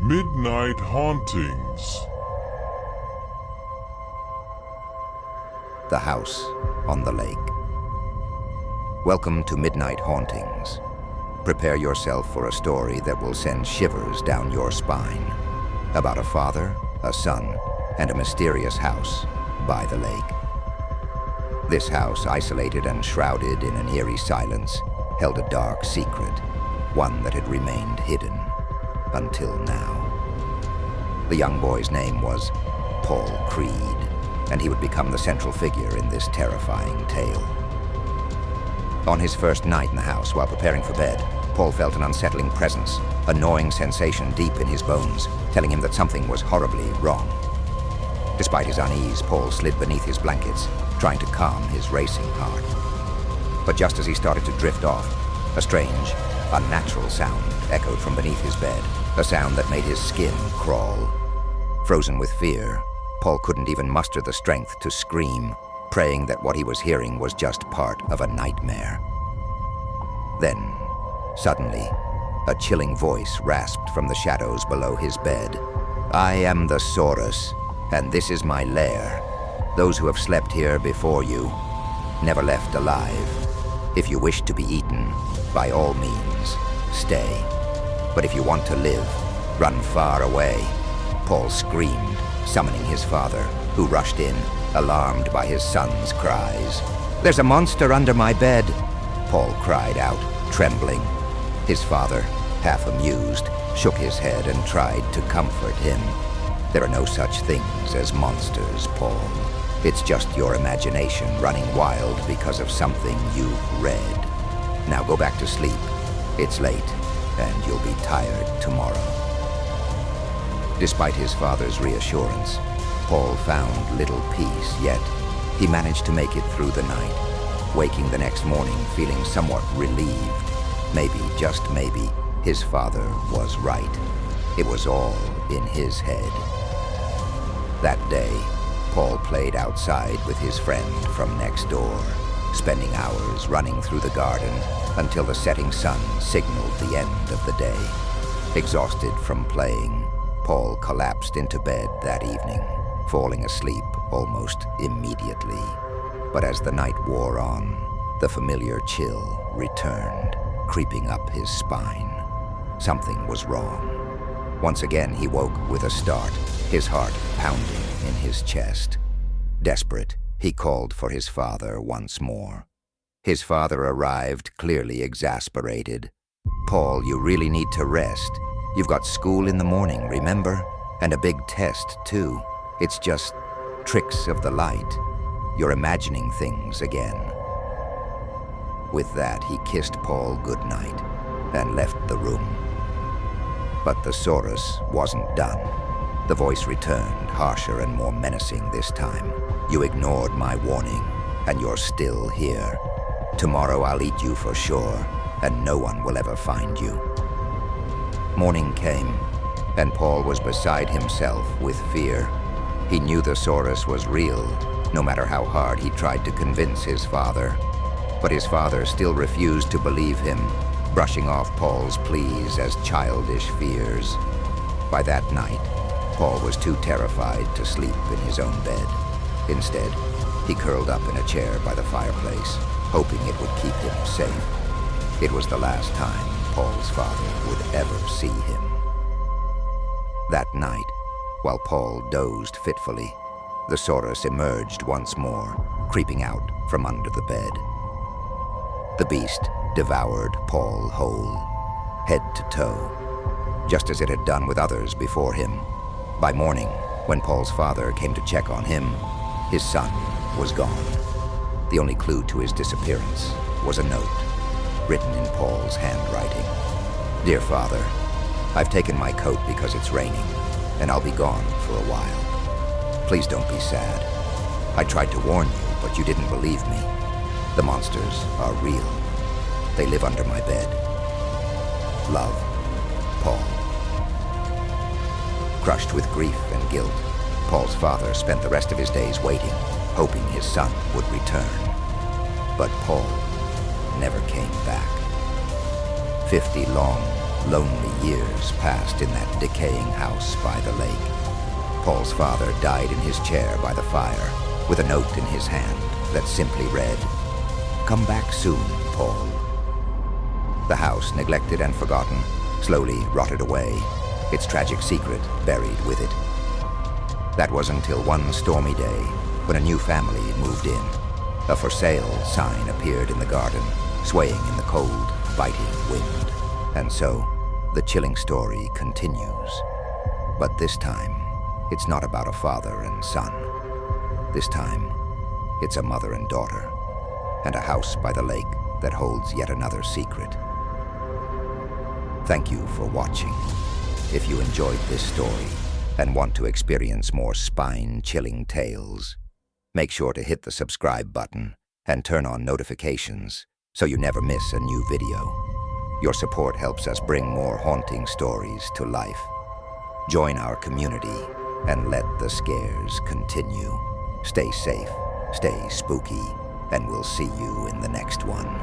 Midnight Hauntings. The House on the Lake. Welcome to Midnight Hauntings. Prepare yourself for a story that will send shivers down your spine. About a father, a son, and a mysterious house by the lake. This house, isolated and shrouded in an eerie silence, held a dark secret, one that had remained hidden until now. The young boy's name was Paul Creed, and he would become the central figure in this terrifying tale. On his first night in the house, while preparing for bed, Paul felt an unsettling presence, a gnawing sensation deep in his bones, telling him that something was horribly wrong. Despite his unease, Paul slid beneath his blankets, trying to calm his racing heart. But just as he started to drift off, a strange, unnatural sound echoed from beneath his bed, a sound that made his skin crawl. Frozen with fear, Paul couldn't even muster the strength to scream, praying that what he was hearing was just part of a nightmare. Then, suddenly, a chilling voice rasped from the shadows below his bed. "I am the Saurus, and this is my lair. Those who have slept here before you never left alive. If you wish to be eaten, by all means, stay. But if you want to live, run far away." Paul screamed, summoning his father, who rushed in, alarmed by his son's cries. "There's a monster under my bed," Paul cried out, trembling. His father, half amused, shook his head and tried to comfort him. "There are no such things as monsters, Paul. It's just your imagination running wild because of something you've read. Now go back to sleep. It's late, and you'll be tired tomorrow." Despite his father's reassurance, Paul found little peace, yet he managed to make it through the night, waking the next morning feeling somewhat relieved. Maybe, just maybe, his father was right. It was all in his head. That day, Paul played outside with his friend from next door, spending hours running through the garden until the setting sun signaled the end of the day. Exhausted from playing, Paul collapsed into bed that evening, falling asleep almost immediately. But as the night wore on, the familiar chill returned, creeping up his spine. Something was wrong. Once again, he woke with a start, his heart pounding in his chest. Desperate, he called for his father once more. His father arrived, clearly exasperated. "Paul, you really need to rest. You've got school in the morning, remember? And a big test, too. It's just tricks of the light. You're imagining things again." With that, he kissed Paul goodnight and left the room. But the Saurus wasn't done. The voice returned, harsher and more menacing this time. "You ignored my warning, and you're still here. Tomorrow I'll eat you for sure, and no one will ever find you." Morning came, and Paul was beside himself with fear. He knew the Saurus was real, no matter how hard he tried to convince his father. But his father still refused to believe him, brushing off Paul's pleas as childish fears. By that night, Paul was too terrified to sleep in his own bed. Instead, he curled up in a chair by the fireplace, hoping it would keep him safe. It was the last time Paul's father would ever see him. That night, while Paul dozed fitfully, the Saurus emerged once more, creeping out from under the bed. The beast devoured Paul whole, head to toe, just as it had done with others before him. By morning, when Paul's father came to check on him, his son was gone. The only clue to his disappearance was a note, written in Paul's handwriting. "Dear Father, I've taken my coat because it's raining, and I'll be gone for a while. Please don't be sad. I tried to warn you, but you didn't believe me. The monsters are real. They live under my bed. Love, Paul." Crushed with grief and guilt, Paul's father spent the rest of his days waiting, hoping his son would return. But Paul never came back. 50 long, lonely years passed in that decaying house by the lake. Paul's father died in his chair by the fire, with a note in his hand that simply read, "Come back soon, Paul." The house, neglected and forgotten, slowly rotted away, its tragic secret buried with it. That was until one stormy day, when a new family moved in. A "for sale" sign appeared in the garden, swaying in the cold, biting wind. And so, the chilling story continues. But this time, it's not about a father and son. This time, it's a mother and daughter, and a house by the lake that holds yet another secret. Thank you for watching. If you enjoyed this story and want to experience more spine-chilling tales, make sure to hit the subscribe button and turn on notifications so you never miss a new video. Your support helps us bring more haunting stories to life. Join our community and let the scares continue. Stay safe, stay spooky, and we'll see you in the next one.